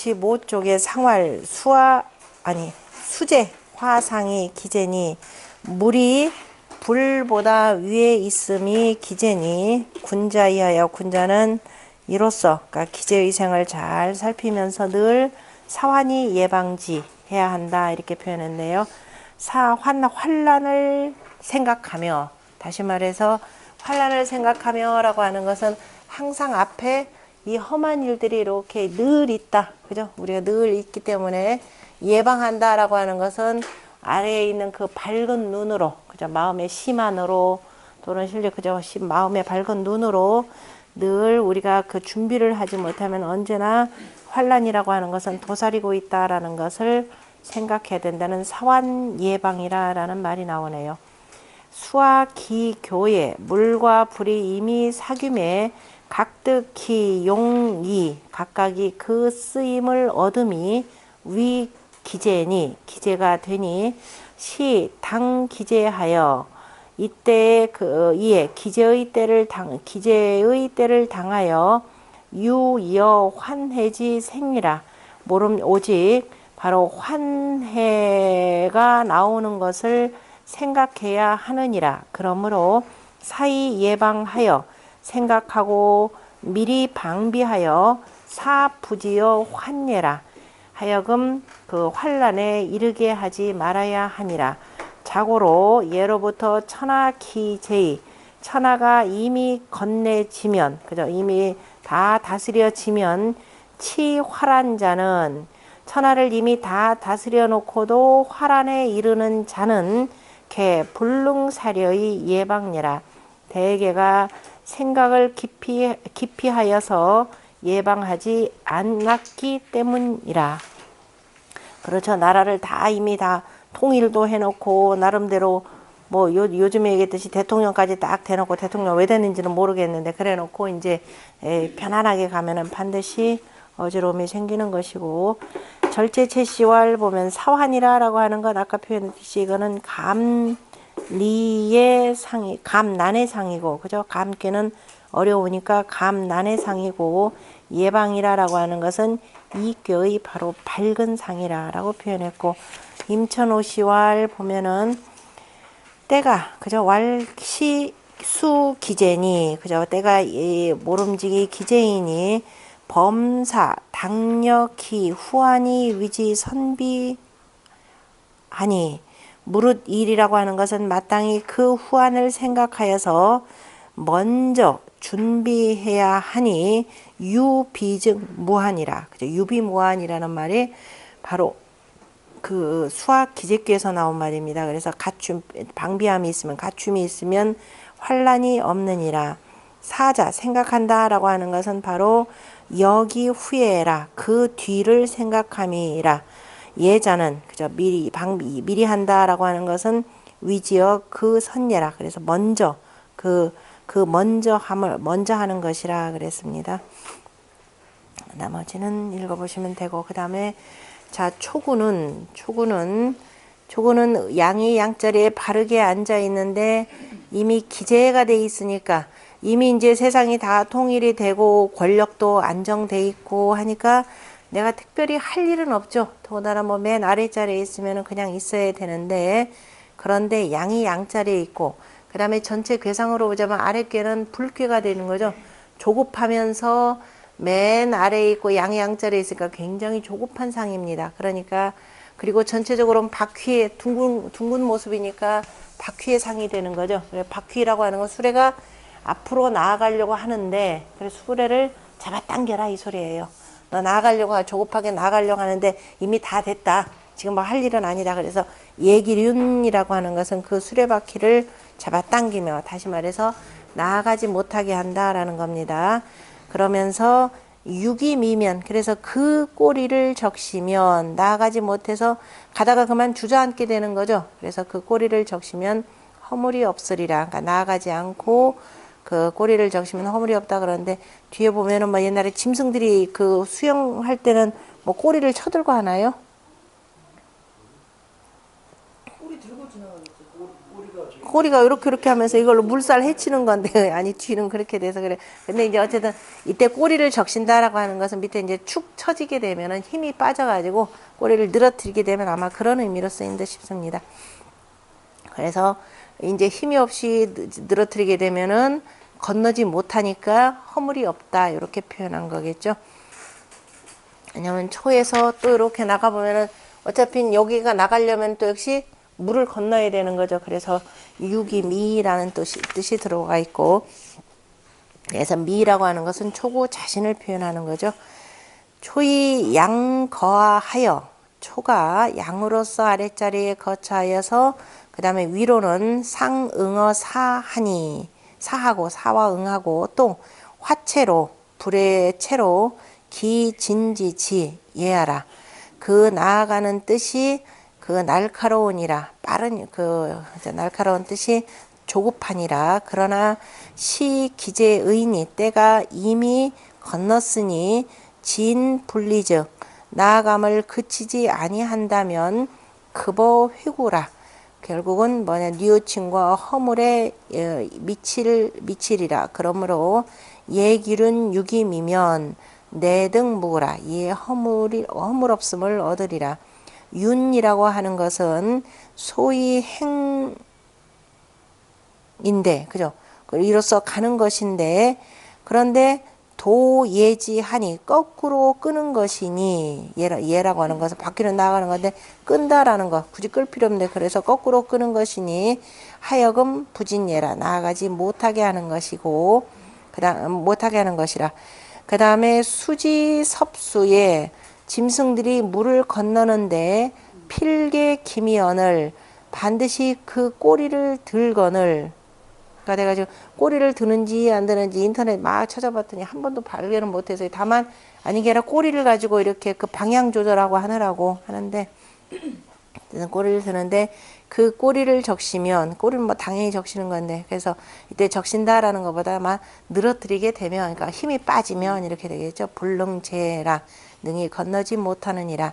55 쪽에 상활 수재 화상이 기재니 물이 불보다 위에 있음이 기재니 군자이하여 군자는 이로써 그러니까 기재의생을 잘 살피면서 늘 사환이 예방지해야 한다 이렇게 표현했네요. 환란을 생각하며 다시 말해서 환란을 생각하며 라고 하는 것은 항상 앞에 이 험한 일들이 이렇게 늘 있다. 그죠? 우리가 늘 있기 때문에 예방한다 라고 하는 것은 아래에 있는 그 밝은 눈으로, 그죠? 마음의 심안으로 또는 실제 그저 마음의 밝은 눈으로 늘 우리가 그 준비를 하지 못하면 언제나 환란이라고 하는 것은 도사리고 있다라는 것을 생각해야 된다는 사환 예방이라는 말이 나오네요. 수와 기 교에 물과 불이 이미 사귐에 각득히 용이 각각이 그 쓰임을 얻음이 위 기재니 기재가 되니 시 당 기재하여 이때 이에 기재의 때를 당하여 유여 환해지 생리라 모름 오직 바로 환해가 나오는 것을 생각해야 하느니라. 그러므로 사이 예방하여 생각하고 미리 방비하여 사부지여 환예라 하여금 그 환란에 이르게 하지 말아야 하니라. 자고로 예로부터 천하기제의 천하가 이미 건네지면 그죠? 이미 다 다스려지면 치화란 자는 천하를 이미 다 다스려 놓고도 화란에 이르는 자는 개 불능사려의 예방례라. 대개가 생각을 깊이 하여서 예방하지 않았기 때문이라. 그렇죠. 나라를 다 이미 다 통일도 해놓고 나름대로 뭐 요즘에 얘기했듯이 대통령까지 딱 대놓고 대통령 왜 되는지는 모르겠는데 그래놓고 이제 편안하게 가면은 반드시 어지러움이 생기는 것이고 절제체시왈 보면 사환이라라고 하는 것 아까 표현했듯이 이거는 감리의 상이 감난의 상이고 그죠? 감기는 어려우니까 감난의 상이고 예방이라라고 하는 것은 이교의 바로 밝은 상이라라고 표현했고 임천오시왈 보면은 때가 그죠? 왈시 수 기재니 그죠? 때가 모름지기 기재이니 범사 당력히 후한이 위지 선비하니 무릇 일이라고 하는 것은 마땅히 그 후한을 생각하여서 먼저 준비해야 하니 유비증 무한이라 그죠? 유비무한이라는 말이 바로 그 수학 기재교에서 나온 말입니다. 그래서 갖춤 방비함이 있으면 갖춤이 있으면 환란이 없느니라. 사자 생각한다라고 하는 것은 바로 여기 후에라 그 뒤를 생각함이라. 예자는 그저 미리 한다라고 하는 것은 위지어 그 선예라. 그래서 먼저 그 먼저 하는 것이라 그랬습니다. 나머지는 읽어보시면 되고 그 다음에 자 초구는 양이 양자리에 바르게 앉아 있는데 이미 기재가 돼 있으니까 이미 이제 세상이 다 통일이 되고 권력도 안정돼 있고 하니까 내가 특별히 할 일은 없죠. 더군다나 뭐 맨 아래자리에 있으면 그냥 있어야 되는데 그런데 양이 양자리에 있고 그 다음에 전체 궤상으로 보자면 아랫궤는 불궤가 되는 거죠. 조급하면서 맨 아래에 있고 양이 양자리에 있으니까 굉장히 조급한 상입니다. 그러니까 그리고 전체적으로는 바퀴의 둥근 모습이니까 바퀴의 상이 되는 거죠. 바퀴라고 하는 건 수레가 앞으로 나아가려고 하는데 그래서 수레를 잡아당겨라 이 소리예요. 너 조급하게 나아가려고 하는데 이미 다 됐다. 지금 뭐 할 일은 아니다. 그래서 예기륜이라고 하는 것은 그 수레바퀴를 잡아당기며 다시 말해서 나아가지 못하게 한다라는 겁니다. 그러면서 유기미면 그래서 그 꼬리를 적시면 나아가지 못해서 가다가 그만 주저앉게 되는 거죠. 그래서 그 꼬리를 적시면 허물이 없으리라. 그러니까 나아가지 않고 그 꼬리를 적시면 허물이 없다 그러는데 뒤에 보면은 뭐 옛날에 짐승들이 그 수영할 때는 뭐 꼬리를 쳐들고 하나요? 꼬리 들고 지나가겠죠. 꼬리가 꼬리가 이렇게 하면서 이걸로 물살 헤치는 건데 아니 뒤는 그렇게 돼서 그래. 근데 이제 어쨌든 이때 꼬리를 적신다라고 하는 것은 밑에 이제 축 처지게 되면은 힘이 빠져가지고 꼬리를 늘어뜨리게 되면 아마 그런 의미로 쓰인 듯 싶습니다. 그래서 이제 힘이 없이 늘어뜨리게 되면은 건너지 못하니까 허물이 없다 이렇게 표현한 거겠죠. 왜냐면 초에서 또 이렇게 나가보면은 어차피 여기가 나가려면 또 역시 물을 건너야 되는 거죠. 그래서 유기미라는 뜻이 들어가 있고, 그래서 미라고 하는 것은 초고 자신을 표현하는 거죠. 초이 양거하여, 초가 양으로서 아랫자리에 거처하여서 그 다음에 위로는 상응어 사하니, 사하고 사와 응하고 또 화채로 불의 채로 기진지지 예하라. 그 나아가는 뜻이 그 날카로우니라 빠른 그 날카로운 뜻이 조급하니라. 그러나 시 기재의니 때가 이미 건넜으니 진 분리즉 나아감을 그치지 아니한다면 급어 회구라. 결국은 뭐냐 뉘우침과 허물에 미치리라. 그러므로 예기륜 유김이면 내등 무구라. 예 허물 없음을 얻으리라. 윤이라고 하는 것은 소위 행인데 그죠? 이로써 가는 것인데 그런데 도예지하니 거꾸로 끄는 것이니 예라고 하는 것은 바퀴로 나가는 건데 끈다라는 거 굳이 끌 필요 없는데 그래서 거꾸로 끄는 것이니 하여금 부진예라 나아가지 못하게 하는 것이고 그다음 못하게 하는 것이라. 그 다음에 수지섭수에 짐승들이 물을 건너는데 필개 기미언을 반드시 그 꼬리를 들거늘. 그러니까 내가 지금 꼬리를 드는지 안 드는지 인터넷 막 찾아봤더니 한 번도 발견을 못해서 다만 아니 게 아니라 꼬리를 가지고 이렇게 그 방향 조절하고 하느라고 하는데 꼬리를 드는데 그 꼬리를 적시면 꼬리는 뭐 당연히 적시는 건데 그래서 이때 적신다라는 것보다 아마 늘어뜨리게 되면 그러니까 힘이 빠지면 이렇게 되겠죠. 불능제라 능히 건너지 못하느니라.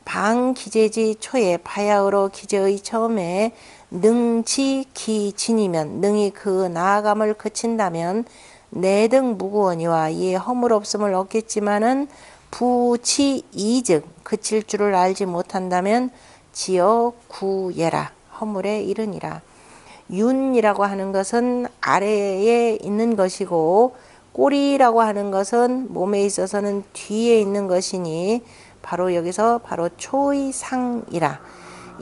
방기재지 초에 바야흐로 기재의 처음에 능지 기진이면 능히 그 나아감을 그친다면 내등 무구원이와 이에 허물 없음을 얻겠지만은 부치 이즉 그칠 줄을 알지 못한다면 지어 구예라 허물에 이르니라. 윤이라고 하는 것은 아래에 있는 것이고 꼬리라고 하는 것은 몸에 있어서는 뒤에 있는 것이니 바로 여기서 바로 초이상이라.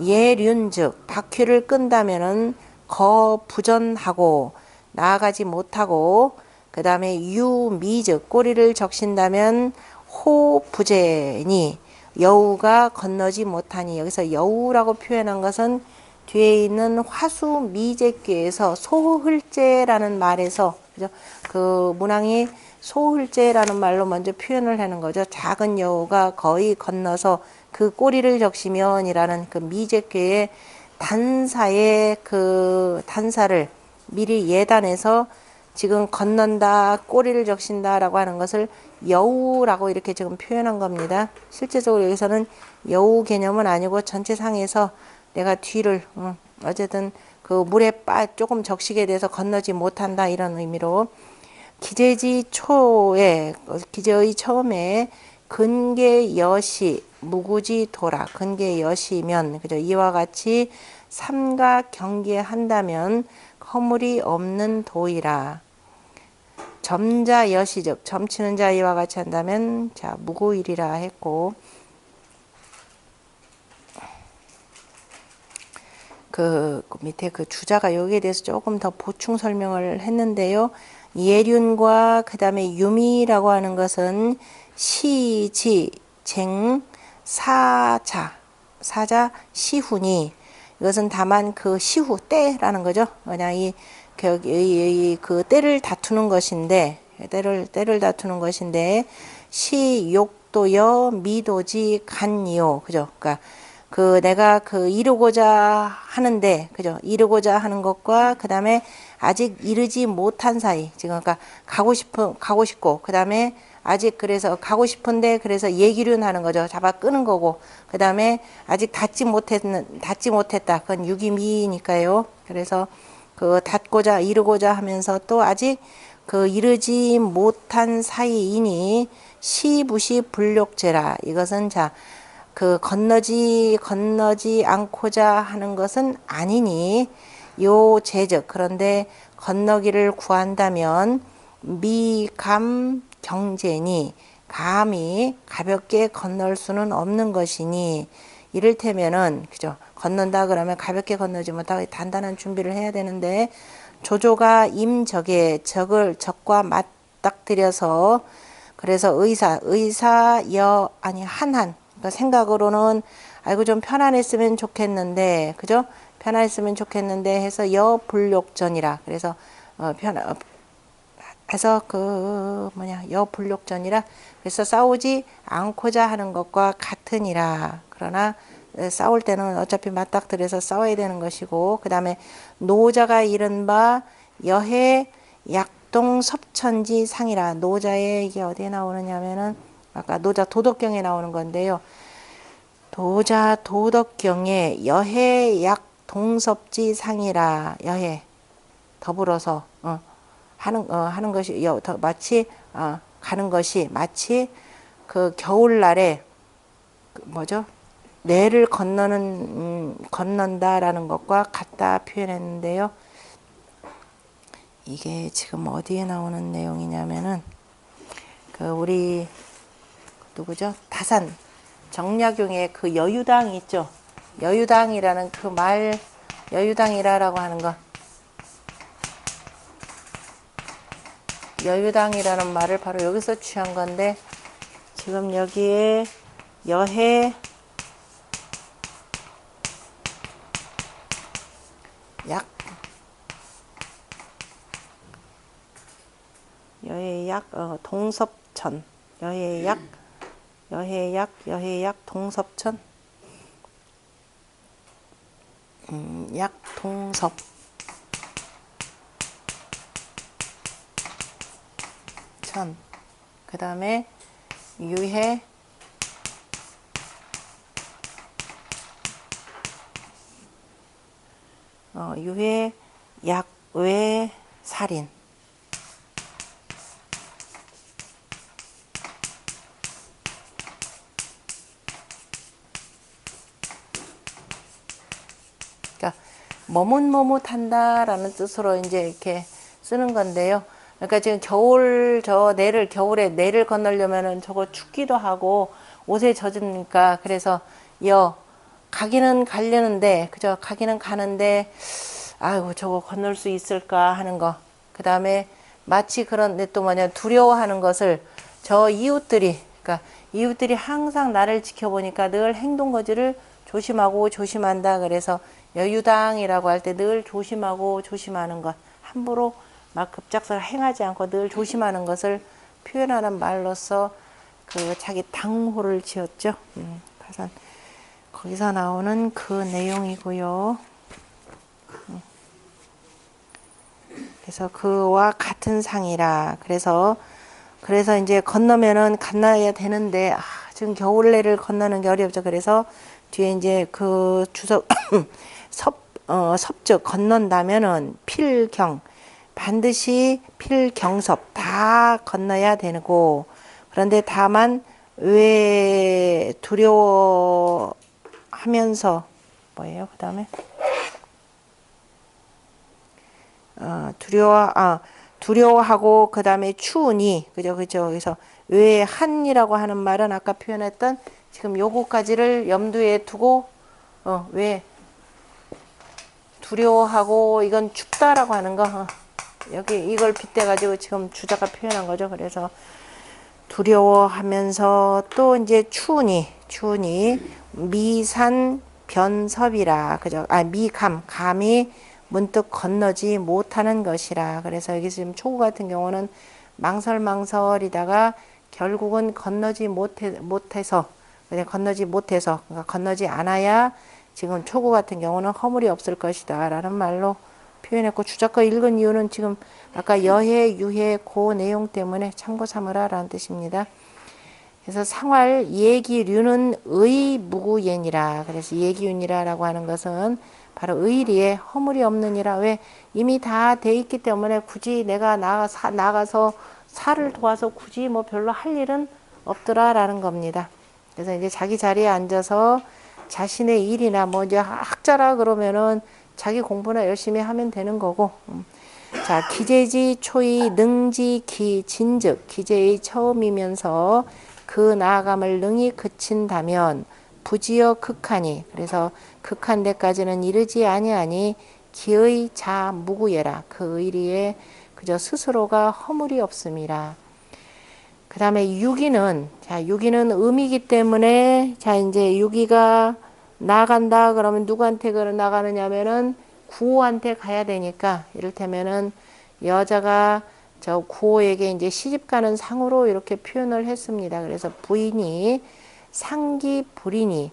예륜즉 바퀴를 끈다면은 거부전하고 나아가지 못하고 그 다음에 유미즉 꼬리를 적신다면 호부제니 여우가 건너지 못하니. 여기서 여우라고 표현한 것은 뒤에 있는 화수미제께에서 소흘제라는 말에서 그죠? 그 문항이 소흘제라는 말로 먼저 표현을 하는 거죠. 작은 여우가 거의 건너서 그 꼬리를 적시면이라는 그 미제께의 단사의 그 단사를 미리 예단해서 지금 건넌다, 꼬리를 적신다라고 하는 것을 여우라고 이렇게 지금 표현한 겁니다. 실제적으로 여기서는 여우 개념은 아니고 전체상에서 내가 뒤를 어쨌든 그 물에 조금 적시게 돼서 건너지 못한다 이런 의미로 기재지 초에 기재의 처음에 근계 여시 무구지 도라 근계 여시면 그죠 이와 같이 삼가 경계한다면 허물이 없는 도이라. 점자 여시즉 점치는 자 이와 같이 한다면 자 무고일이라 했고 그 밑에 그 주자가 여기에 대해서 조금 더 보충 설명을 했는데요. 예륜과 그 다음에 유미라고 하는 것은 시지 쟁 사자 시훈이 이것은 다만 그 시후 때라는 거죠. 그냥 그 때를 다투는 것인데 때를 다투는 것인데 시욕도여 미도지 간이요 그죠. 그러니까 그 내가 그 이루고자 하는데 그죠 이루고자 하는 것과 그 다음에 아직 이르지 못한 사이 지금 그러니까 가고 싶고 그 다음에 아직 그래서 가고 싶은데 그래서 예기륜 하는 거죠. 잡아 끄는 거고 그 다음에 아직 닿지 못했다. 그건 유기미니까요. 그래서 그 닿고자 이루고자 하면서 또 아직 그 이르지 못한 사이이니 시부시 불욕죄라. 이것은 자, 그 건너지 않고자 하는 것은 아니니 요 제즉. 그런데 건너기를 구한다면 미감 경제니 감히 가볍게 건널 수는 없는 것이니, 이를테면은 그죠, 건넌다 그러면 가볍게 건너지 못하고 단단한 준비를 해야 되는데, 조조가 임적에 적과 맞닥뜨려서, 그래서 한한, 그러니까 생각으로는 아이고 좀 편안했으면 좋겠는데, 그죠, 편안했으면 좋겠는데 해서 여불욕전이라. 그래서 해서 여불욕전이라. 그래서 싸우지 않고자 하는 것과 같으니라. 그러나 싸울 때는 어차피 맞닥뜨려서 싸워야 되는 것이고, 그 다음에 노자가 이른 바 여해 약동 섭천지 상이라. 노자에 이게 어디에 나오느냐면은 아까 노자 도덕경에 나오는 건데요. 노자 도덕경에 여해 약동섭지 상이라. 여해 더불어서 하는 것이 마치 가는 것이 마치 그 겨울날에 내를 건넌다라는 것과 같다 표현했는데요. 이게 지금 어디에 나오는 내용이냐면은 그 우리 누구죠? 다산 정약용의 그 여유당 있죠. 여유당이라는 그 말, 여유당이라고 하는 거. 여유당이라는 말을 바로 여기서 취한 건데, 지금 여기에 여해 동섭천, 여해약 동섭천, 동섭 천, 그 다음에 유해 약외 살인. 그러니까 머뭇머뭇한다라는 뜻으로 이제 이렇게 쓰는 건데요. 그러니까 지금 겨울에 내를 건너려면은 저거 춥기도 하고 옷에 젖으니까, 그래서 가기는 가려는데, 그죠? 가기는 가는데, 아이고 저거 건널 수 있을까 하는 거. 그 다음에 마치 그런데 또 두려워하는 것을 저 그러니까 이웃들이 항상 나를 지켜보니까 늘 행동거지를 조심한다. 그래서 여유당이라고 할 때 늘 조심하는 것, 함부로 막 급작스레 행하지 않고 늘 조심하는 것을 표현하는 말로서 그 자기 당호를 지었죠. 파산. 거기서 나오는 그 내용이고요. 그래서 그와 같은 상이라. 그래서 이제 건너야 되는데, 지금 겨울내를 건너는 게 어렵죠. 그래서 뒤에 이제 그 섭즉 건넌다면은 반드시 필경섭 다 건너야 되고, 그런데 다만 왜 두려워하면서 뭐예요? 그 다음에 두려워하고 그 다음에 추우니, 그죠. 그래서 왜 한이라고 하는 말은 아까 표현했던 지금 요거까지를 염두에 두고 왜 두려워하고 이건 춥다라고 하는 거, 여기 이걸 빗대 가지고 지금 주자가 표현한 거죠. 그래서 두려워하면서 또 이제 추우니 미산 변섭이라. 그죠. 감이 문득 건너지 못하는 것이라. 그래서 여기 지금 초구 같은 경우는 망설이다가 결국은 건너지 못해서 그러니까 건너지 않아야 지금 초구 같은 경우는 허물이 없을 것이다 라는 말로 표현했고, 주작거 읽은 이유는 지금 아까 여해 유해 그 내용 때문에 참고 삼으라 라는 뜻입니다. 그래서 상활 예기류는 의무구예니라. 그래서 예기윤이라고 하는 것은 바로 의리에 허물이 없느니라. 왜? 이미 다 돼 있기 때문에 굳이 내가 나가서 사를 도와서 굳이 뭐 별로 할 일은 없더라라는 겁니다. 그래서 이제 자기 자리에 앉아서 자신의 일이나 뭐 이제 학자라 그러면은 자기 공부나 열심히 하면 되는 거고. 자, 기재지 초이 능지 기 진즉 기재의 처음이면서 그 나아감을 능히 그친다면 부지어 극하니, 그래서 극한 데까지는 이르지 아니하니 기의 자 무구예라. 그 의리에 그저 스스로가 허물이 없음이라. 그 다음에 유기는, 자, 유기는 음이기 때문에, 자, 이제 유기가 나간다 그러면 누구한테 나가느냐면은 구호한테 가야 되니까, 이를테면은 여자가 저 구호에게 이제 시집가는 상으로 이렇게 표현을 했습니다. 그래서 부인이 상기 불이니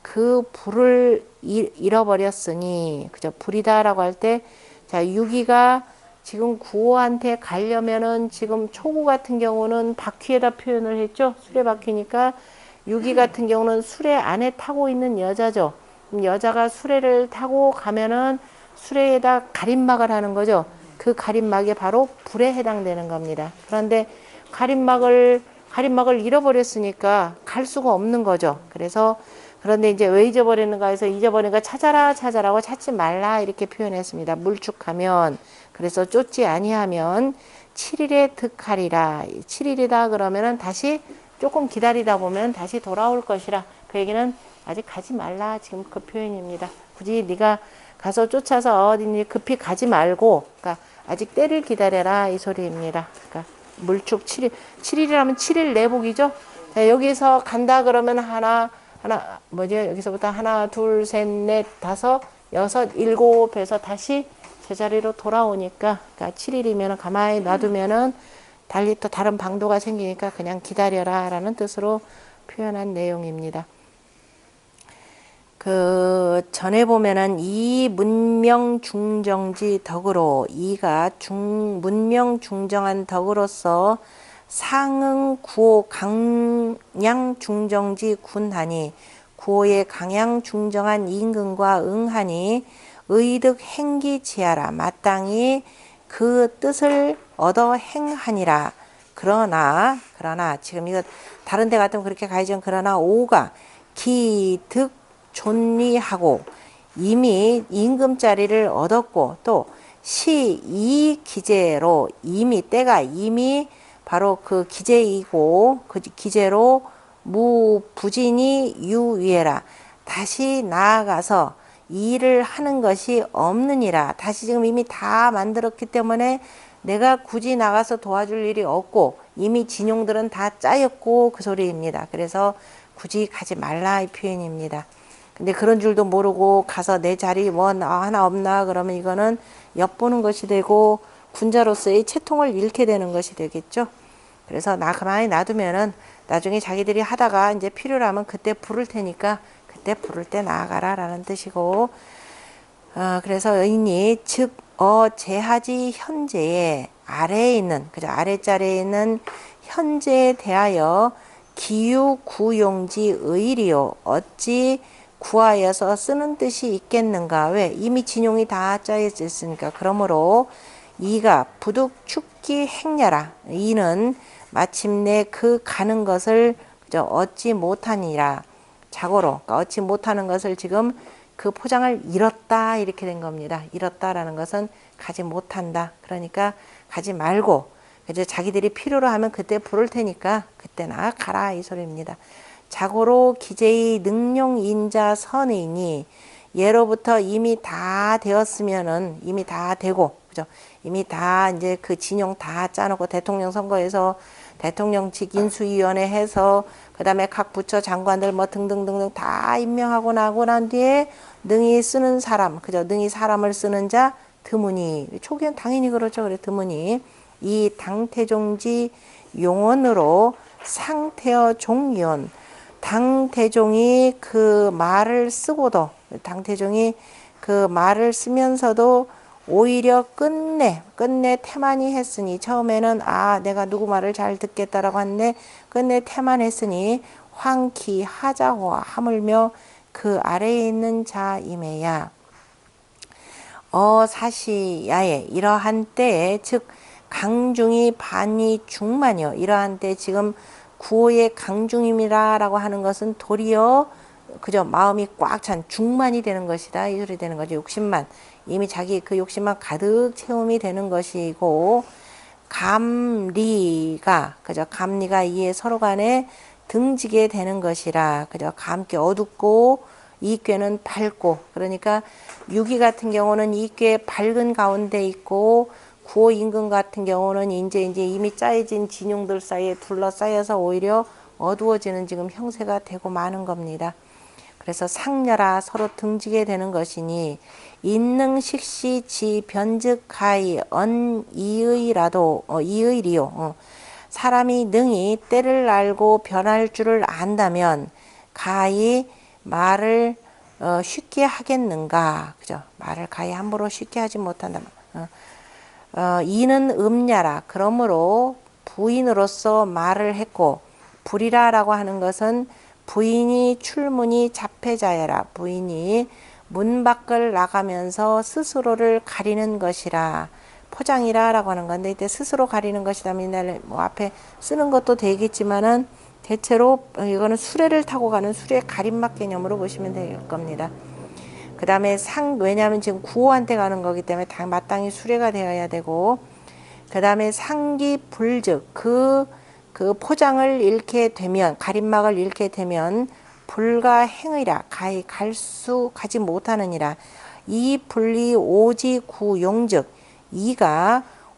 그 불을 잃어버렸으니, 그죠? 불이다라고 할 때, 자, 유기가 지금 구호한테 가려면은 지금 초구 같은 경우는 바퀴에다 표현을 했죠. 수레바퀴니까 유기 같은 경우는 수레 안에 타고 있는 여자죠. 여자가 수레를 타고 가면은 수레에다 가림막을 하는 거죠. 그 가림막이 바로 불에 해당되는 겁니다. 그런데 가림막을 잃어버렸으니까 갈 수가 없는 거죠. 그래서 그런데 이제 왜 잊어버리는가 해서 잊어버리는가 찾아라고 찾지 말라 이렇게 표현했습니다. 물축하면, 그래서 쫓지 아니하면 7일에 득하리라. 7일이다 그러면은 다시 조금 기다리다 보면 다시 돌아올 것이라. 그 얘기는 아직 가지 말라, 지금 그 표현입니다. 굳이 네가 가서 쫓아서 어디니 급히 가지 말고, 그러니까 아직 때를 기다려라 이 소리입니다. 그러니까 물축 7일이라면 7일 내복이죠. 자, 여기서 간다 그러면 하나 뭐죠? 여기서부터 하나, 둘, 셋, 넷, 다섯, 여섯, 일곱 해서 다시 제자리로 돌아오니까, 그러니까 7일이면 가만히 놔두면은 달리 또 다른 방도가 생기니까 그냥 기다려라 라는 뜻으로 표현한 내용입니다. 그 전에 보면은 이 문명 중정지 덕으로, 이가 문명 중정한 덕으로서 상응 구호 강양 중정지 군하니, 구호의 강양 중정한 임금과 응하니 의득 행기 지하라. 마땅히 그 뜻을 얻어 행하니라. 그러나 지금 이거 다른 데 같으면 그렇게 가야죠. 그러나 오가 기득 존리하고 이미 임금자리를 얻었고, 또 이 기재로 이미 때가 이미 바로 그 기재이고, 그 기재로 무부진이 유위해라. 다시 나아가서 일을 하는 것이 없느니라. 다시 지금 이미 다 만들었기 때문에 내가 굳이 나가서 도와줄 일이 없고 이미 진용들은 다 짜였고 그 소리입니다. 그래서 굳이 가지 말라 이 표현입니다. 근데 그런 줄도 모르고 가서 내 자리 뭐 하나 없나 그러면 이거는 엿보는 것이 되고 군자로서의 채통을 잃게 되는 것이 되겠죠. 그래서 가만히 놔두면은 나중에 자기들이 하다가 이제 필요라면 그때 부를 테니까 그때 부를 때 나아가라 라는 뜻이고, 그래서 의인이 즉 제하지 현재에 아래에 있는, 그죠? 아래자리에 있는 현재에 대하여 기유 구용지 의리요 어찌 구하여서 쓰는 뜻이 있겠는가. 왜? 이미 진용이 다 짜여져 있으니까. 그러므로 이가 부득 축기 행야라. 이는 마침내 그 가는 것을 그저 얻지 못하니라. 자고로, 그러니까 얻지 못하는 것을 지금 그 포장을 잃었다 이렇게 된 겁니다. 잃었다라는 것은 가지 못한다. 그러니까 가지 말고 이제 자기들이 필요로 하면 그때 부를 테니까 그때나 가라 이 소리입니다. 자고로 기재의 능용인자 선의니, 예로부터 이미 다 되었으면은 이미 다 되고, 그죠? 이미 다 이제 그 진용 다 짜놓고 대통령 선거에서 대통령직 인수위원회 해서 그다음에 각 부처 장관들 뭐 등등등등 다 임명하고 나고 난 뒤에 능히 쓰는 사람, 그죠? 능히 사람을 쓰는 자 드무니, 초기엔 당연히 그렇죠. 그래 드무니 이 당태종지 용언으로 상태어 종이온, 당태종이 그 말을 쓰고도, 당태종이 그 말을 쓰면서도 오히려 끝내 태만히 했으니, 처음에는 내가 누구 말을 잘 듣겠다라고 하는데 끝내 태만했으니 황키 하자호와 하물며 그 아래에 있는 자임에야. 사시야에 이러한 때에 즉 강중이 반이 중만이요. 이러한 때 지금 구호의 강중임이라라고 하는 것은 도리어 그저 마음이 꽉 찬 중만이 되는 것이다. 이 소리 되는 거죠. 욕심만 이미 자기 그 욕심만 가득 채움이 되는 것이고 감리가 그저 감리가 이에 서로 간에 등지게 되는 것이라 그저 감께 어둡고 이꾀는 밝고 그러니까 유기 같은 경우는 이꾀 밝은 가운데 있고 구호 임금 같은 경우는 이제 이미 짜여진 진용들 사이에 둘러싸여서 오히려 어두워지는 지금 형세가 되고 마는 겁니다. 그래서 상녀라 서로 등지게 되는 것이니 인능식시 지 변즉하이 언이의라도 이의리요. 사람이 능히 때를 알고 변할 줄을 안다면 가히 말을 쉽게 하겠는가? 그죠? 말을 가히 함부로 쉽게 하지 못한다. 이는 음냐라. 그러므로 부인으로서 말을 했고 불이라라고 하는 것은 부인이 출문이 자폐자여라. 부인이 문 밖을 나가면서 스스로를 가리는 것이라. 포장이라라고 하는 건데 이때 스스로 가리는 것이다. 맨날 뭐 앞에 쓰는 것도 되겠지만은 대체로 이거는 수레를 타고 가는 수레 가림막 개념으로 보시면 될 겁니다. 그 다음에 왜냐하면 지금 구호한테 가는 거기 때문에 마땅히 수레가 되어야 되고, 그 다음에 상기 불즉 그 포장을 잃게 되면 가림막을 잃게 되면 불가행의라 가지 못하느니라. 이 분리 오지 구용즉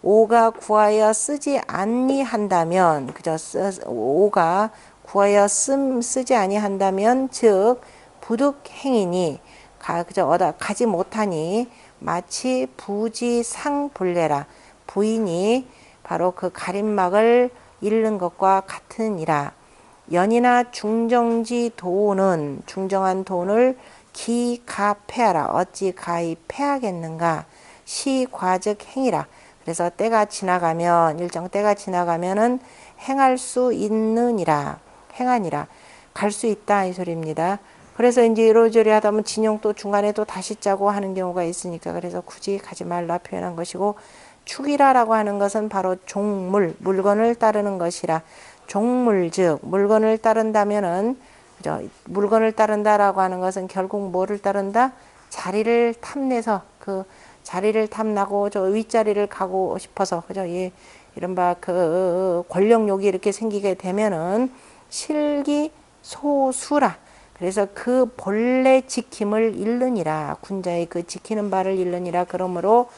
오가 구하여 쓰지 아니한다면 그저 오가 구하여 쓰지 아니한다면 즉 부득행이니 그저 가지 못하니 마치 부지상불례라. 부인이 바로 그 가림막을 잃는 것과 같으니라. 연이나 중정지 도는 중정한 돈을 기가패하라. 어찌 가히 패하겠는가. 시과즉 행이라. 그래서 때가 지나가면 일정 때가 지나가면은 행할 수 있느니라. 행하니라. 갈 수 있다 이 소리입니다. 그래서 이제 이러저러 하다 보면 진용 또 중간에 또 다시 짜고 하는 경우가 있으니까 그래서 굳이 가지 말라 표현한 것이고, 축이라라고 하는 것은 바로 종물, 물건을 따르는 것이라. 종물 즉 물건을 따른다면은 그죠? 물건을 따른다라고 하는 것은 결국 뭐를 따른다? 자리를 탐내서 그 자리를 탐나고 저 윗자리를 가고 싶어서 그죠? 이른바 그 권력욕이 이렇게 생기게 되면은 실기소수라. 그래서 그 본래 지킴을 잃느니라. 군자의 그 지키는 바를 잃느니라. 그러므로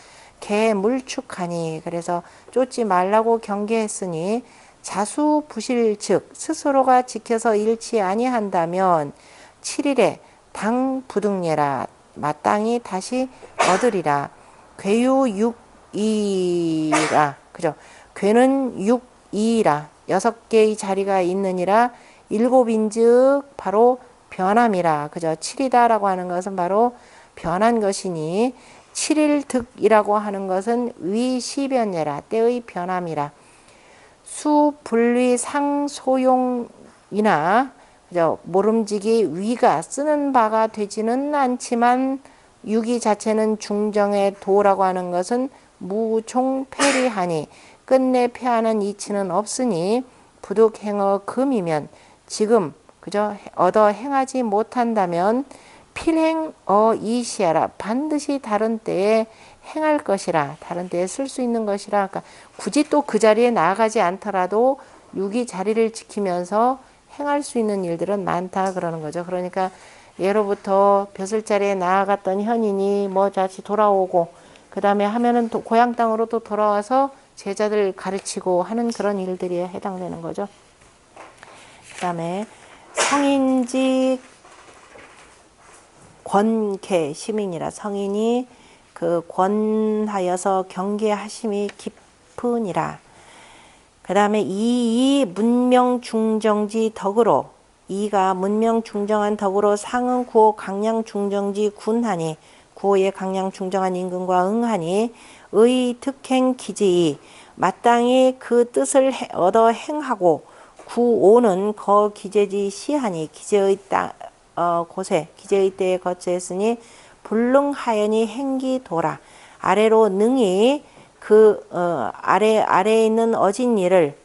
개물축하니 그래서 쫓지 말라고 경계했으니 자수부실 즉 스스로가 지켜서 잃지 아니한다면 7일에 당부득례라. 마땅히 다시 얻으리라. 괴유 6이라. 그죠? 괴는 6이라. 6개의 자리가 있느니라. 7인즉 바로 변함이라. 그죠? 7이다라고 하는 것은 바로 변한 것이니 7일득이라고 하는 것은 위시변예라. 때의 변함이라. 수분리 상소용이나 그죠? 모름지기 위가 쓰는 바가 되지는 않지만 유기 자체는 중정의 도라고 하는 것은 무총패리하니 끝내 패하는 이치는 없으니 부득행어 금이면 지금 그저 얻어 행하지 못한다면 필행어 이시하라. 반드시 다른 때에 행할 것이라. 다른 때에 쓸 수 있는 것이라. 그러니까 굳이 또 그 자리에 나아가지 않더라도 유기 자리를 지키면서 행할 수 있는 일들은 많다 그러는 거죠. 그러니까 예로부터 벼슬자리에 나아갔던 현인이 뭐 다시 돌아오고 그 다음에 하면은 또 고향 땅으로 또 돌아와서 제자들 가르치고 하는 그런 일들이 해당되는 거죠. 그 다음에 성인지 권계 시민이라. 성인이 그 권하여서 경계하심이 깊으니라. 그 다음에 이 문명 중정지 덕으로 이가 문명 중정한 덕으로 상은 구호 강량 중정지 군하니 구호의 강량 중정한 임금과 응하니 의 특행 기지이 마땅히 그 뜻을 얻어 행하고 구오는 거 기재지 시하니 기재의 곳에 기재의 때에 거처했으니 불능하여니 행기도라. 아래로 능히 그 아래에 있는 어진이에게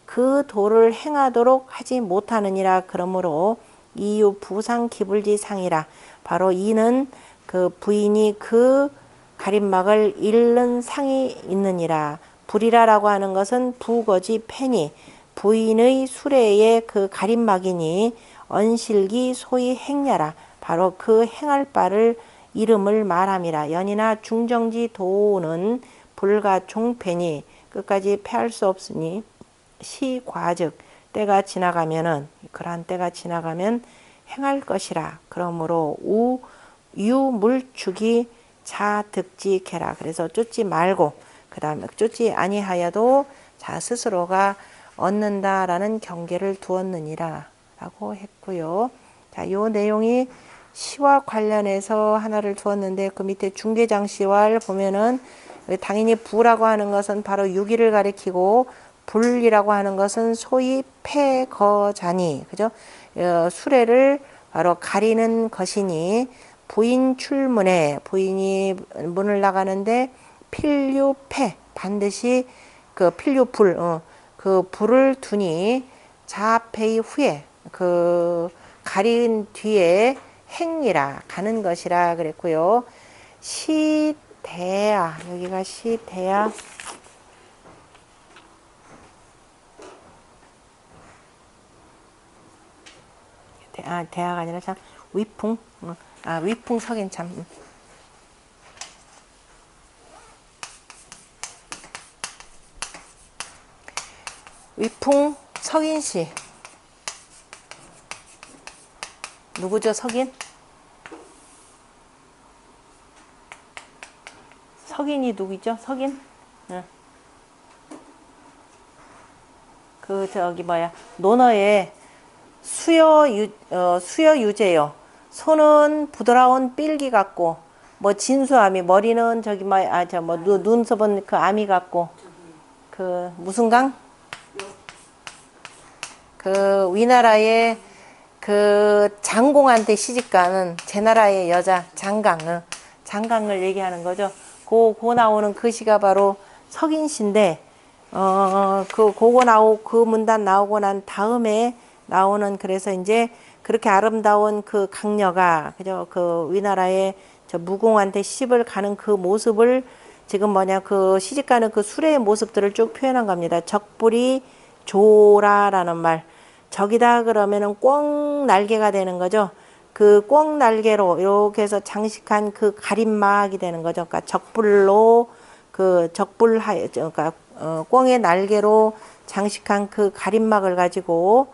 그 도를 행하도록 하지 못하느니라. 그러므로 이유 부상 기불지상이라. 바로 이는 그 부인이 그 가림막을 잃는 상이 있느니라. 불이라라고 하는 것은 부거지 패니 부인의 수레의 그 가림막이니 언실기 소위 행야라. 바로 그 행할 바를 이름을 말함이라. 연이나 중정지 도는 불가 종패니 끝까지 패할 수 없으니 시과즉 때가 지나가면은 그러한 때가 지나가면 행할 것이라. 그러므로 유물축이 자득지케라. 그래서 쫓지 말고 그 다음에 쫓지 아니하여도 자 스스로가 얻는다라는 경계를 두었느니라 라고 했고요. 자, 요 내용이 시와 관련해서 하나를 두었는데 그 밑에 중개장시와를 보면은 당연히 부라고 하는 것은 바로 유기를 가리키고 불이라고 하는 것은 소위 패거자니 그죠? 수레를 바로 가리는 것이니 부인 출문에 부인이 문을 나가는데 필유패 반드시 그 필유불 그 불을 두니 자패의 후에 그 가린 뒤에 행이라 가는 것이라 그랬고요. 시대야 여기가 시대야 대야가 아니라 참 위풍 위풍 석인 참 위풍 석인씨 누구죠? 석인? 석인이 누구죠? 석인? 그 저기 뭐야 논어에 수여 유제요. 손은 부드러운 삘기 같고 뭐 진수아미 머리는 저기 눈썹은 그 아미 같고 그 무슨 강? 그 위나라의 그 장공한테 시집가는 제 나라의 여자 장강을 얘기하는 거죠. 고 나오는 그 시가 바로 석인시인데 그 문단 나오고 난 다음에 나오는 그래서 이제 그렇게 아름다운 그 강녀가 그죠 그 위나라의 저 무공한테 시집을 가는 그 모습을 지금 그 시집가는 그 수레의 모습들을 쭉 표현한 겁니다. 적불이 조라라는 말 적이다 그러면은 꿩 날개가 되는 거죠. 그 꿩 날개로 이렇게 해서 장식한 그 가림막이 되는 거죠. 그러니까 적불로 그 그러니까 꿩의 날개로 장식한 그 가림막을 가지고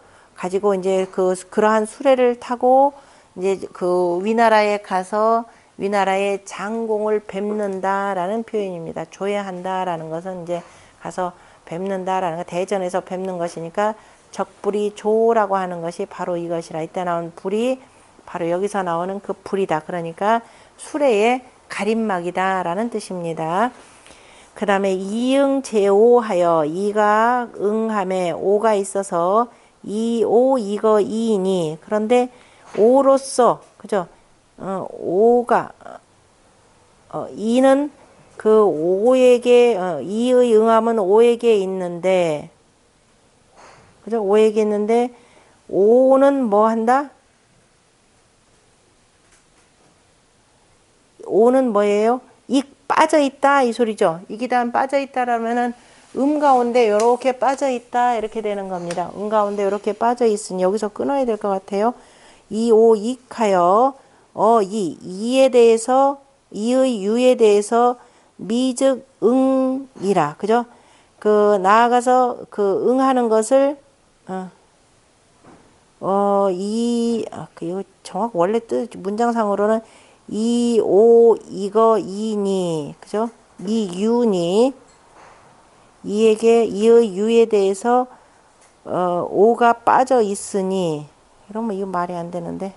이제 그러한 수레를 타고 이제 그 위나라에 가서 위나라의 장공을 뵙는다라는 표현입니다. 조회한다라는 것은 이제 가서 뵙는다라는 거 대전에서 뵙는 것이니까 적불이 조라고 하는 것이 바로 이것이라. 이때 나온 불이 바로 여기서 나오는 그 불이다. 그러니까 수레의 가림막이다라는 뜻입니다. 그 다음에 이응제오하여 이가 응함에 오가 있어서 이오 이거 이이니 그런데 오로서 그죠? 오가 이는 그 오에게 이의 응함은 오에게 있는데 그죠? 오에게 있는데 오는 뭐 한다? 오는 뭐예요? 익 빠져 있다 이 소리죠. 익이 다음 빠져 있다라면은 가운데 이렇게 빠져 있다 이렇게 되는 겁니다. 가운데 이렇게 빠져 있으니 여기서 끊어야 될 것 같아요. 이오 익하여 이에 대해서 이의 유에 대해서 미즉 응이라 그죠? 그 나아가서 그 응하는 것을 이거 정확 원래 뜻 문장상으로는 이오 이거 이니 그죠? 이유니 이에게 이의 유에 대해서 오가 빠져 있으니 이러면 이거 말이 안 되는데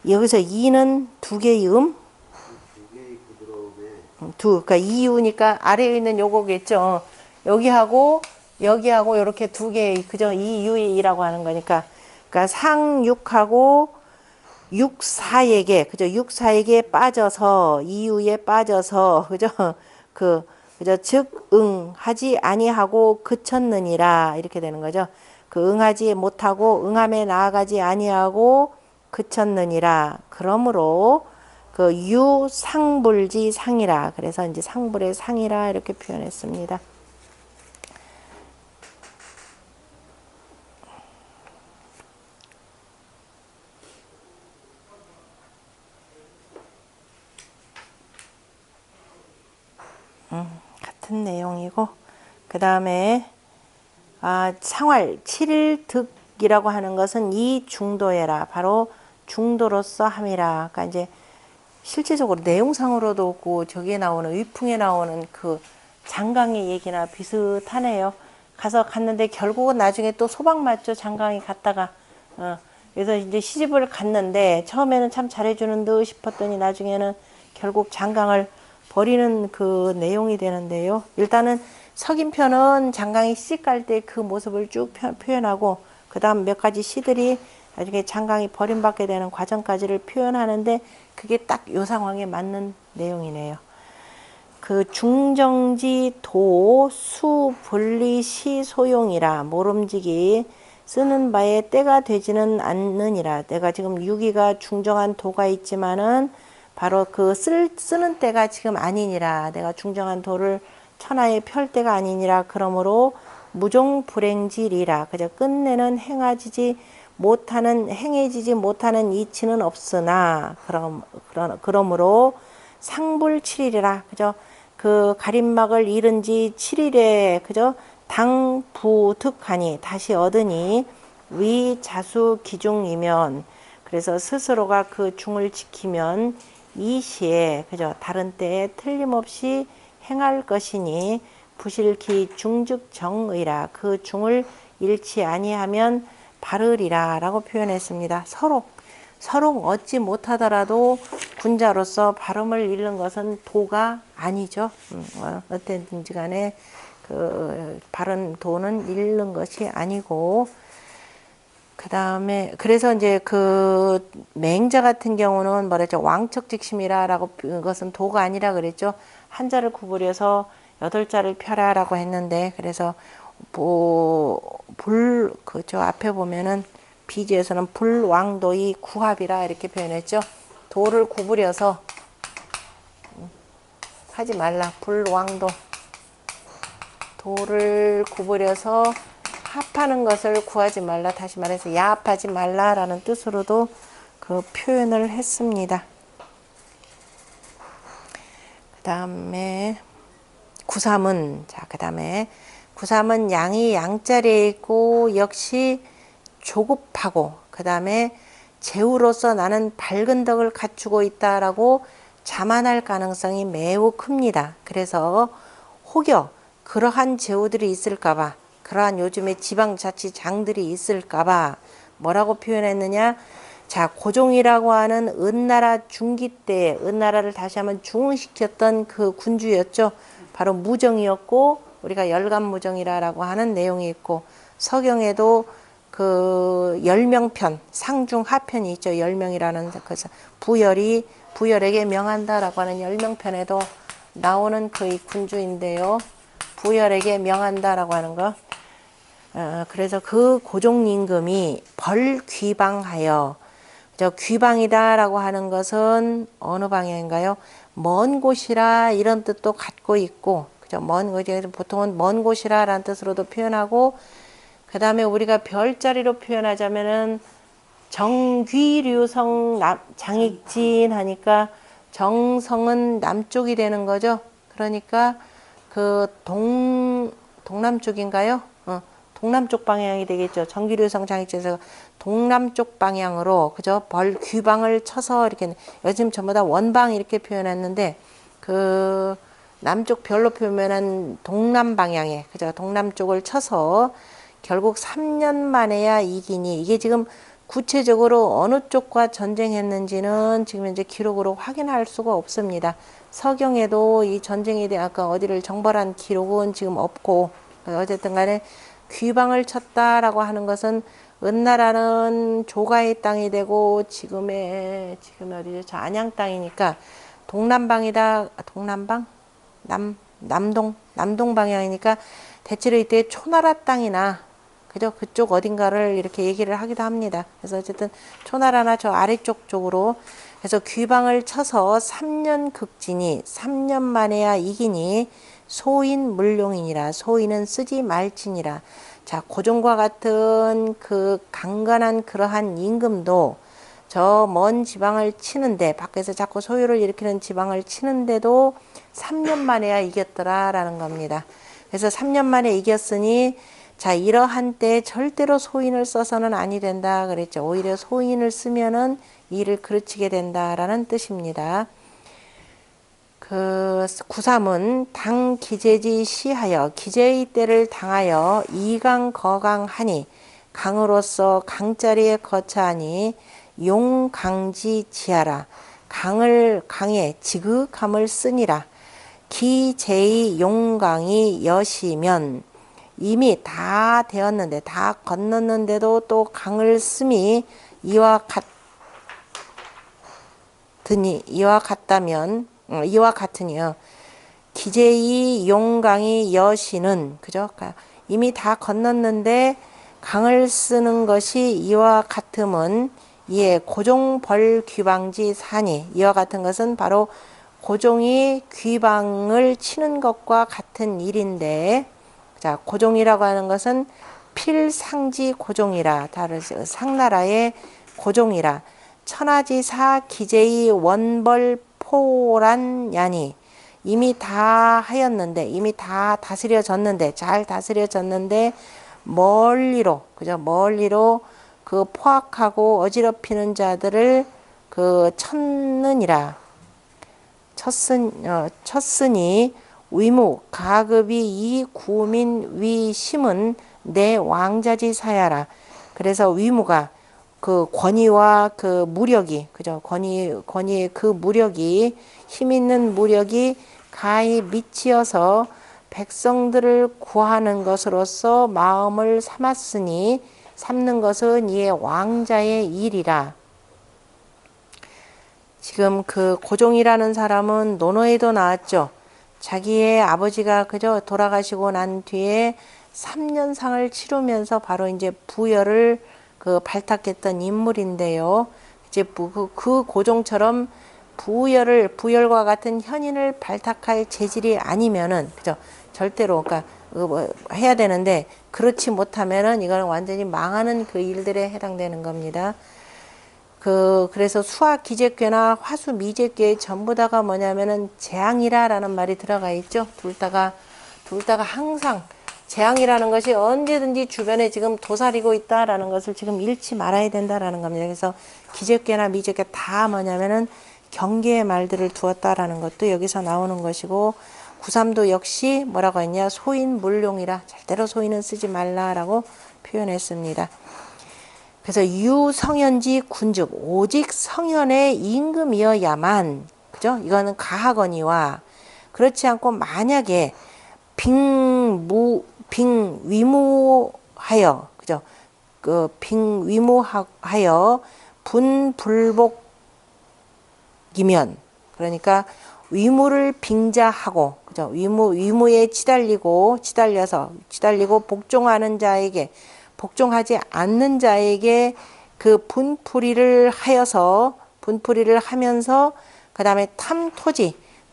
여기서 이는 두 개의 그러니까 이유니까 아래에 있는 요거겠죠. 여기하고 이렇게 두 개의 그죠? 이유이라고 하는 거니까 그러니까 상육하고 육사에게, 그죠? 육사에게 빠져서, 이유에 빠져서, 그죠? 그, 그죠? 즉, 하지 아니하고 그쳤느니라. 이렇게 되는 거죠. 그 응하지 못하고, 응함에 나아가지 아니하고 그쳤느니라. 그러므로, 그 유상불지 상이라. 그래서 이제 상불의 상이라. 이렇게 표현했습니다. 같은 내용이고, 그 다음에 상활 7일 득이라고 하는 것은 이 중도에라, 바로 중도로서 함이라. 그러니까 이제 실제적으로 내용상으로도 없고 저기에 나오는 위풍에 나오는 그 장강의 얘기나 비슷하네요. 갔는데 결국은 나중에 또 소방 맞죠. 장강이 갔다가 그래서 이제 시집을 갔는데 처음에는 참 잘해주는 듯 싶었더니 나중에는 결국 장강을 버리는 그 내용이 되는데요. 일단은 석인편은 장강이 시집갈 때 그 모습을 쭉 표현하고, 그 다음 몇 가지 시들이 나중에 장강이 버림받게 되는 과정까지를 표현하는데, 그게 딱 요 상황에 맞는 내용이네요. 그 중정지 도 수 분리 시 소용이라, 모름지기 쓰는 바에 때가 되지는 않느니라. 내가 지금 유기가 중정한 도가 있지만은 바로 그 쓰는 때가 지금 아니니라. 내가 중정한 도를 천하에 펼 때가 아니니라. 그러므로 무종불행지리라. 그저 끝내는 행해지지 못하는 이치는 없으나, 그러므로 상불7일이라. 그저 그 가림막을 잃은 지 7일에 그저 당부득하니, 다시 얻으니 위자수 기중이면, 그래서 스스로가 그 중을 지키면 이 시에 그저 다른 때에 틀림없이 행할 것이니 부실기 중즉정의라. 그 중을 잃지 아니하면 바르리라 라고 표현했습니다. 서로 얻지 못하더라도 군자로서 발음을 잃는 것은 도가 아니죠. 어땠든지 간에 그 바른 도는 잃는 것이 아니고, 그 다음에 그래서 이제 그 맹자 같은 경우는 뭐랬죠? 왕척직심이라라고, 그것은 도가 아니라 그랬죠. 한자를 구부려서 8자를 펴라라고 했는데, 그래서 그저 앞에 보면은 비지에서는 불왕도의 구합이라 이렇게 표현했죠. 도를 구부려서 하지 말라. 불왕도. 도를 구부려서 합하는 것을 구하지 말라. 다시 말해서 야합하지 말라라는 뜻으로도 그 표현을 했습니다. 그 다음에 구삼은, 그 다음에 구삼은 양이 양자리에 있고 역시 조급하고, 그 다음에 제후로서 나는 밝은 덕을 갖추고 있다라고 자만할 가능성이 매우 큽니다. 그래서 혹여 그러한 제후들이 있을까봐, 그러한 요즘에 지방자치장들이 있을까봐 뭐라고 표현했느냐. 자, 고종이라고 하는 은나라 중기 때, 은나라를 다시 한번 중흥시켰던 그 군주였죠. 바로 무정이었고, 우리가 열감무정이라고 하는 내용이 있고, 서경에도 그 열명편, 상중하편이 있죠. 열명이라는, 그래서 부열에게 명한다라고 하는 열명편에도 나오는 그 군주인데요. 부열에게 명한다라고 하는 거. 그래서 그 고종 임금이 벌귀방하여, 귀방이다라고 하는 것은 어느 방향인가요? 먼 곳이라 이런 뜻도 갖고 있고, 그죠? 먼 곳에서 보통은 먼 곳이라라는 뜻으로도 표현하고, 그 다음에 우리가 별자리로 표현하자면은 정귀류성 장익진 하니까 정성은 남쪽이 되는 거죠. 그러니까 그 동남쪽인가요? 동남쪽 방향이 되겠죠. 정기류성 장익진에서 동남쪽 방향으로, 그죠? 벌귀방을 쳐서 이렇게, 요즘 전부 다 원방 이렇게 표현했는데, 그 남쪽 별로 표현한 동남 방향에, 그죠? 동남쪽을 쳐서 결국 3년 만에야 이기니, 이게 지금 구체적으로 어느 쪽과 전쟁했는지는 지금 이제 기록으로 확인할 수가 없습니다. 서경에도 이 전쟁에 대한 아까 어디를 정벌한 기록은 지금 없고, 어쨌든 간에 귀방을 쳤다라고 하는 것은 은나라는 조가의 땅이 되고 지금 어디죠? 저 안양 땅이니까 동남방이다. 동남방? 남동 방향이니까 대체로 이때 초나라 땅이나 그죠? 그쪽 어딘가를 이렇게 얘기를 하기도 합니다. 그래서 어쨌든 초나라나 저 아래쪽 쪽으로 그래서 귀방을 쳐서 3년 극진이 3년 만에야 이기니 소인 물룡이니라. 소인은 쓰지 말지니라. 자, 고종과 같은 그 강건한 그러한 임금도 저 먼 지방을 치는데 밖에서 자꾸 소요를 일으키는 지방을 치는데도 3년 만에야 이겼더라라는 겁니다. 그래서 3년 만에 이겼으니 자, 이러한 때 절대로 소인을 써서는 아니 된다 그랬죠. 오히려 소인을 쓰면은 일을 그르치게 된다라는 뜻입니다. 그 구삼은 당 기재지 시하여 기재의 때를 당하여 이강 거강하니 강으로서 강자리에 거처하니 용강지 지하라. 강에 지극함을 쓰니라. 기재의 용강이 여시면 이미 다 되었는데 다 건넜는데도 또 강을 쓰미 이와 같으니요. 기재의 용강이 여시는 그죠? 이미 다 건넜는데 강을 쓰는 것이 이와 같음은 이에 고종벌 귀방지 사니 이와 같은 것은 바로 고종이 귀방을 치는 것과 같은 일인데 자, 고종이라고 하는 것은 필상지 고종이라 다르죠. 상나라의 고종이라 천하지사 기재의 원벌포란 야니 이미 다 하였는데 이미 다 다스려졌는데 잘 다스려졌는데 멀리로 그죠? 멀리로 그 포악하고 어지럽히는 자들을 그 쳤으니 위무 가급이 이 구민 위심은 내 왕자지 사야라. 그래서 위무가 그 권위와 그 무력이 그죠? 권위의 그 무력이 힘 있는 무력이 가히 미치어서 백성들을 구하는 것으로서 마음을 삼는 것은 이의 왕자의 일이라. 지금 그 고종이라는 사람은 논어에도 나왔죠. 자기의 아버지가 그저 돌아가시고 난 뒤에 3년상을 치르면서 바로 이제 부여를 그 발탁했던 인물인데요. 이제 그 고종처럼 부열과 같은 현인을 발탁할 재질이 아니면은 그죠? 절대로 그러니까 해야 되는데 그렇지 못하면은 이거는 완전히 망하는 그 일들에 해당되는 겁니다. 그래서 수학 기재괴나 화수 미재괴 전부 다가 뭐냐면은 재앙이라라는 말이 들어가 있죠. 둘 다가 항상 재앙이라는 것이 언제든지 주변에 지금 도사리고 있다라는 것을 지금 잃지 말아야 된다라는 겁니다. 그래서 기재괴나 미재괴 다 뭐냐면은 경계의 말들을 두었다라는 것도 여기서 나오는 것이고 구삼도 역시 뭐라고 했냐 소인 물룡이라 절대로 소인은 쓰지 말라라고 표현했습니다. 그래서 유성현지 군즉 오직 성현의 임금이어야만 그죠? 이거는 가하거니와 그렇지 않고 만약에 빙위무하여 그죠? 그 빙위무하여 분불복이면 그러니까 위무를 빙자하고 그죠? 위무에 치달리고 복종하는 자에게 복종하지 않는 자에게 그 분풀이를 하면서 그 다음에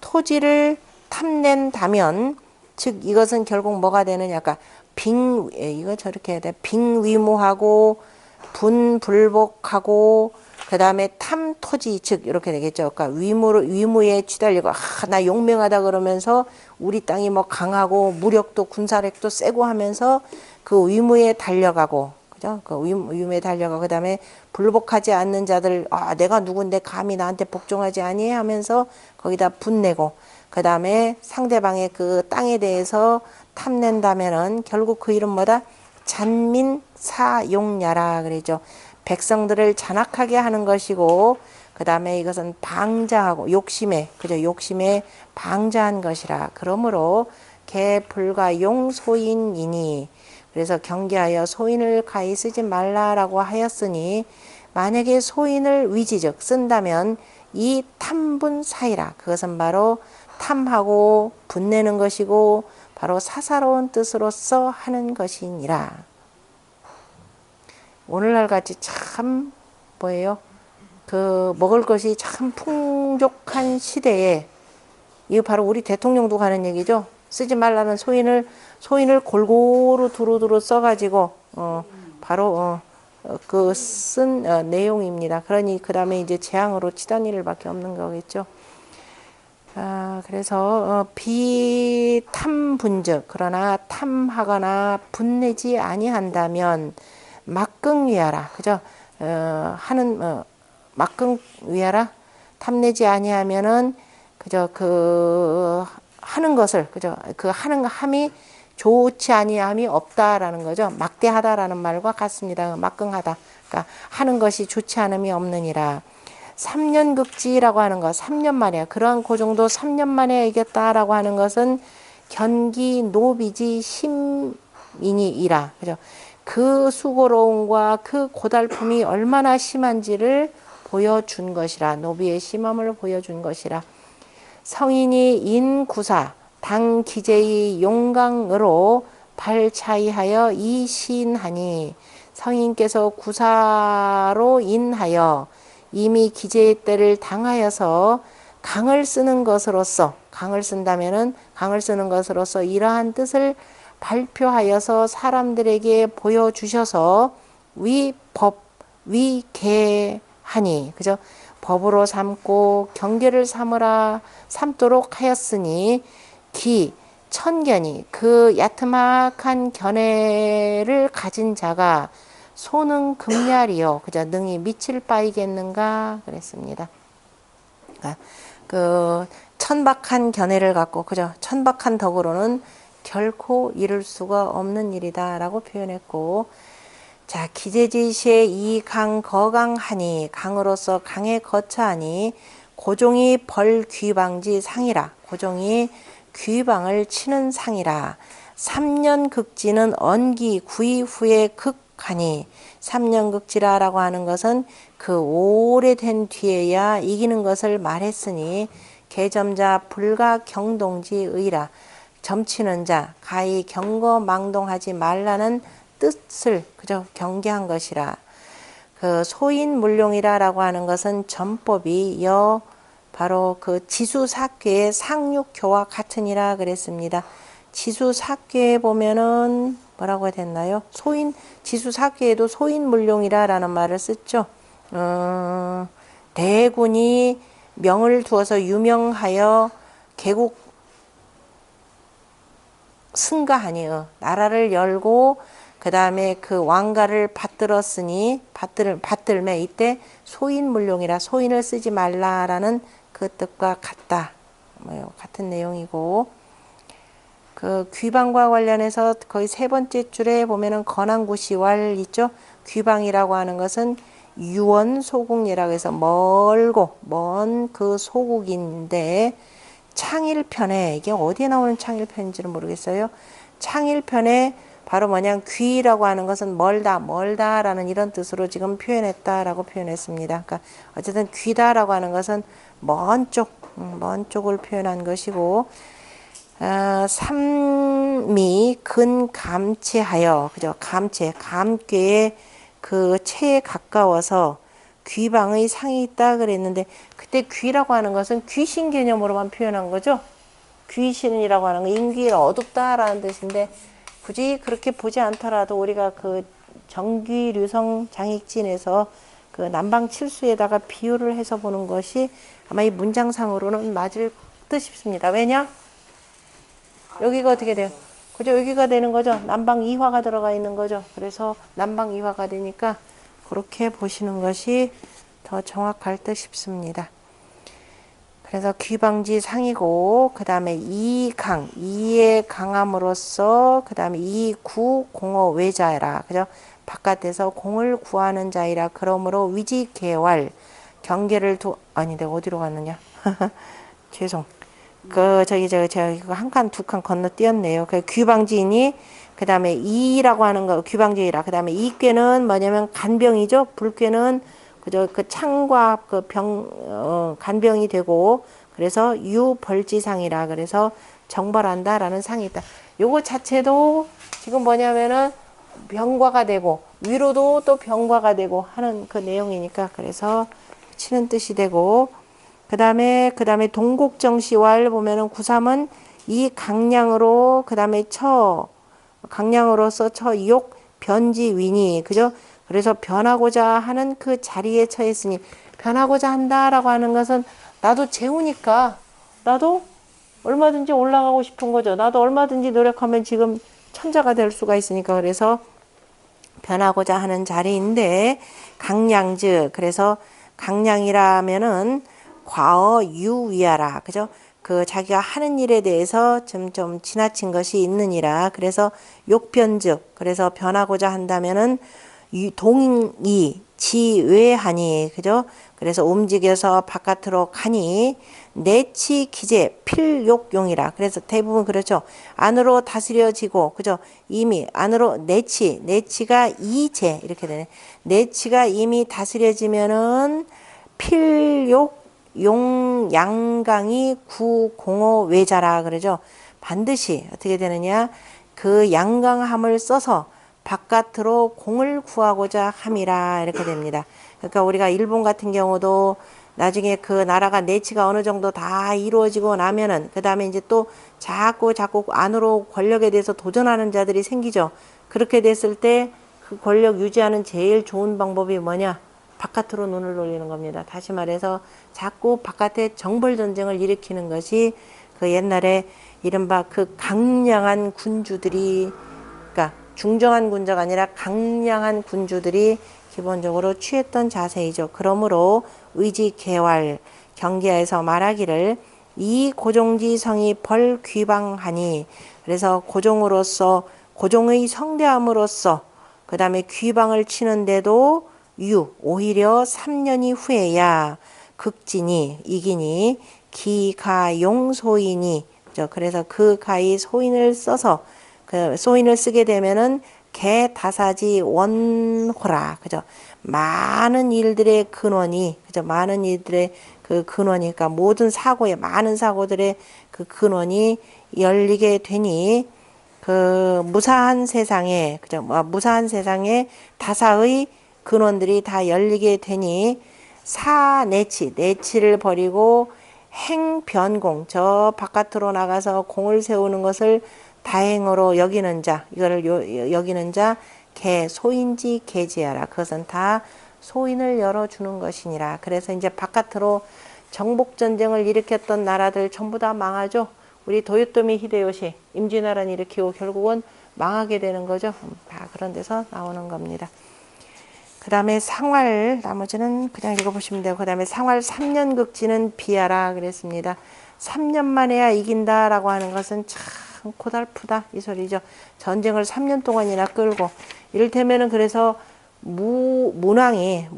토지를 탐낸다면 즉 이것은 결국 뭐가 되느냐 이거 저렇게 해야 돼. 빙위무하고 분불복하고 그 다음에 탐토지 즉 이렇게 되겠죠. 그러니까 위무에 치달리고 나 용맹하다 그러면서 우리 땅이 뭐 강하고 무력도 군사력도 세고 하면서 그 위무에 달려가고 그죠? 그 위무에 달려가고 그다음에 불복하지 않는 자들 내가 누군데 감히 나한테 복종하지 아니 하면서 거기다 분내고 그다음에 상대방의 그 땅에 대해서 탐낸다면은 결국 그 이름 뭐다? 잔민사용야라 그러죠. 백성들을 잔악하게 하는 것이고 그 다음에 이것은 방자하고 욕심에 방자한 것이라. 그러므로 개 불가 용소인이니 그래서 경계하여 소인을 가히 쓰지 말라라고 하였으니 만약에 소인을 위지즉 쓴다면 이 탐분 사이라. 그것은 바로 탐하고 분내는 것이고 바로 사사로운 뜻으로서 하는 것이니라. 오늘날 같이 참 뭐예요? 그 먹을 것이 참 풍족한 시대에 이거 바로 우리 대통령도 가는 얘기죠. 쓰지 말라는 소인을 골고루 두루두루 써가지고 바로 그 쓴 내용입니다. 그러니 그 다음에 이제 재앙으로 치던 일밖에 없는 거겠죠. 그래서 비탐분즉 그러나 탐하거나 분내지 아니한다면 막긍위하라. 그죠? 막긍위하라. 탐내지 아니하면은 그저 그 하는 것을 그저 그 하는 함이 좋지 아니함이 없다라는 거죠. 막대하다라는 말과 같습니다. 막긍하다. 그러니까 하는 것이 좋지 않음이 없느니라. 3년 극지라고 하는 것, 3년 만에 그런 그 정도 3년 만에 이겼다라고 하는 것은 견기 노비지 심인이라. 그죠? 그 수고로움과 그 고달픔이 얼마나 심한지를 보여준 것이라. 노비의 심함을 보여준 것이라. 성인이 인구사 당 기재의 용강으로 발차이하여 이신하니 성인께서 구사로 인하여 이미 기재의 때를 당하여서 강을 쓰는 것으로서 강을 쓴다면은 강을 쓰는 것으로서 이러한 뜻을 발표하여서 사람들에게 보여주셔서 위법 위계하니 그죠? 법으로 삼고 경계를 삼도록 하였으니 기 천견이 그 야트막한 견해를 가진 자가 소는 금야리요 그저 능히 미칠 바이겠는가 그랬습니다. 그 천박한 견해를 갖고 그저 천박한 덕으로는 결코 이룰 수가 없는 일이다라고 표현했고, 자 기재지시에 이 강 거강하니 강으로서 강에 거처하니 고종이 벌 귀방지 상이라. 고종이 귀방을 치는 상이라. 3년 극지는 언기 구이 후에 극하니 3년 극지라라고 하는 것은 그 오래된 뒤에야 이기는 것을 말했으니 개점자 불가 경동지의라. 점치는 자 가히 경거망동하지 말라는 뜻을 그저 경계한 것이라. 그 소인물룡이라라고 하는 것은 전법이 바로 그 지수사괴의 상육교와 같으니라 그랬습니다. 지수사괴에 보면은 뭐라고 됐나요? 지수사괴에도 소인물룡이라라는 말을 썼죠. 대군이 명을 두어서 유명하여 개국 승가하니 나라를 열고 그 다음에 그 왕가를 받들매 이때 소인물룡이라 소인을 쓰지 말라라는 그 뜻과 같다. 같은 내용이고, 그 귀방과 관련해서 거의 세 번째 줄에 보면은 건안구시왈 있죠. 귀방이라고 하는 것은 유원소국이라고 해서 멀고 먼 그 소국인데, 창일편에 이게 어디에 나오는 창일편인지는 모르겠어요. 창일편에 바로 뭐냐 귀라고 하는 것은 멀다라는 이런 뜻으로 지금 표현했다라고 표현했습니다. 그러니까 어쨌든 귀다라고 하는 것은 먼 쪽을 표현한 것이고, 삼미 근감체하여 그죠? 감괴의 그 체에 가까워서 귀방의 상이 있다 그랬는데, 그때 귀라고 하는 것은 귀신 개념으로만 표현한 거죠. 귀신이라고 하는 건 인귀가 어둡다라는 뜻인데, 굳이 그렇게 보지 않더라도 우리가 그 정귀류성 장익진에서 그 남방칠수에다가 비유를 해서 보는 것이 아마 이 문장상으로는 맞을 듯 싶습니다. 왜냐? 여기가 어떻게 돼요? 그죠? 여기가 되는 거죠. 남방이화가 들어가 있는 거죠. 그래서 남방이화가 되니까 그렇게 보시는 것이 더 정확할 듯 싶습니다. 그래서 귀방지 상이고, 그 다음에 이의 강함으로써, 그 다음에 이구 공어 외자라. 그죠? 바깥에서 공을 구하는 자이라. 그러므로 위지개활, 경계를 내가 어디로 갔느냐? 죄송. 저기 한 칸 두 칸 건너뛰었네요. 그 귀방지인이 그다음에 이라고 하는 거 귀방지이라 그다음에 이꾀는 뭐냐면 간병이죠. 불꾀는 그저 그 창과 그 간병이 되고 그래서 유벌지상이라 그래서 정벌한다라는 상이 있다. 요거 자체도 지금 뭐냐면은 병과가 되고 위로도 또 병과가 되고 하는 그 내용이니까 그래서 치는 뜻이 되고 그다음에 동곡정시왈 보면은 구삼은 이 강량으로 그다음에 강량으로서 처욕 변지위니 그죠? 그래서 변하고자 하는 그 자리에 처했으니 변하고자 한다라고 하는 것은 나도 재우니까 나도 얼마든지 올라가고 싶은 거죠. 나도 얼마든지 노력하면 지금 천자가 될 수가 있으니까 그래서 변하고자 하는 자리인데 강량즉 그래서 강량이라면은 과어 유위하라 그죠? 그 자기가 하는 일에 대해서 좀 지나친 것이 있느니라 그래서 욕변즉 그래서 변하고자 한다면은 동이 지외하니 그죠? 그래서 움직여서 바깥으로 가니 내치 기재 필욕용이라 그래서 대부분 그렇죠. 안으로 다스려지고 그죠? 이미 안으로 내치가 이제 이렇게 되네. 내치가 이미 다스려지면은 필욕 용양강이 구공호 외자라 그러죠. 반드시 어떻게 되느냐 그 양강함을 써서 바깥으로 공을 구하고자 함이라 이렇게 됩니다. 그러니까 우리가 일본 같은 경우도 나중에 그 나라가 내치가 어느 정도 다 이루어지고 나면은 그 다음에 이제 또 자꾸 안으로 권력에 대해서 도전하는 자들이 생기죠. 그렇게 됐을 때 그 권력 유지하는 제일 좋은 방법이 뭐냐? 바깥으로 눈을 돌리는 겁니다. 다시 말해서 자꾸 바깥에 정벌 전쟁을 일으키는 것이 그 옛날에 이른바 그 강량한 군주들이 그러니까 중정한 군주가 아니라 강량한 군주들이 기본적으로 취했던 자세이죠. 그러므로 의지 개활 경계에서 말하기를 이 고종지성이 벌귀방하니 그래서 고종의 성대함으로써 그 다음에 귀방을 치는데도 오히려 3년이 후에야 극진이 이기니 기가용소이니 그래서 그 가히 소인을 써서 그 소인을 쓰게 되면은 개다사지 원호라 그죠? 많은 일들의 근원이 그죠? 많은 일들의 그 근원이니까 모든 사고의 많은 사고들의 그 근원이 열리게 되니 그 무사한 세상에 그죠? 무사한 세상에 다사의 근원들이 다 열리게 되니 내치를 버리고 행변공 저 바깥으로 나가서 공을 세우는 것을 다행으로 여기는 자 이거를 여기는 자 소인지 개지하라 그것은 다 소인을 열어주는 것이니라. 그래서 이제 바깥으로 정복 전쟁을 일으켰던 나라들 전부 다 망하죠. 우리 도요토미 히데요시 임진왜란 일으키고 결국은 망하게 되는 거죠. 다 그런 데서 나오는 겁니다. 그 다음에 상활 나머지는 그냥 읽어보시면 되고 그 다음에 상활 3년 극지는 비하라 그랬습니다. 3년 만에야 이긴다라고 하는 것은 참 고달프다 이 소리죠. 전쟁을 3년 동안이나 끌고 이를테면은 그래서 문왕이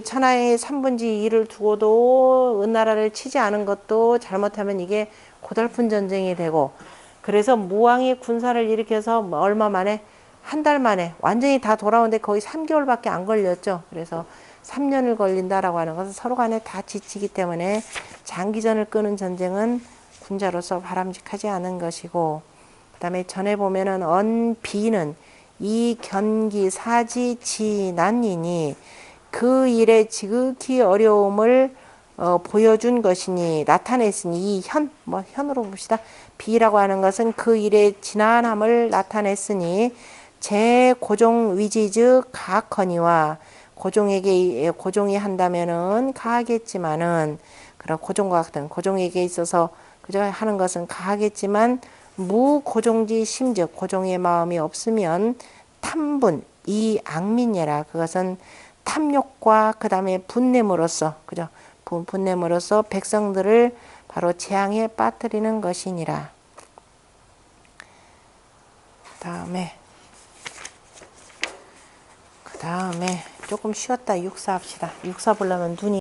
천하의 3분의 2를 두고도 은나라를 치지 않은 것도 잘못하면 이게 고달픈 전쟁이 되고 그래서 무왕이 군사를 일으켜서 얼마 만에 한 달 만에 완전히 다 돌아오는데 거의 3개월밖에 안 걸렸죠. 그래서 3년을 걸린다라고 하는 것은 서로 간에 다 지치기 때문에 장기전을 끄는 전쟁은 군자로서 바람직하지 않은 것이고 그 다음에 전에 보면은 언비는 이 견기 사지 지난이니 그 일의 지극히 어려움을 보여준 것이니 나타냈으니 이 현으로 봅시다. 비라고 하는 것은 그 일의 지난함을 나타냈으니 제 고종 위지즉 가커니와 고종이 한다면은 가하겠지만은 그런 고종과 같은 고종에게 있어서 그저 하는 것은 가하겠지만 무고종지 심즉 고종의 마음이 없으면 탐분 이 악민이라 그것은 탐욕과 그 다음에 분냄으로써 그죠 분냄으로써 백성들을 바로 재앙에 빠뜨리는 것이니라. 그 다음에 조금 쉬었다 육사 합시다. 육사 보려면 눈이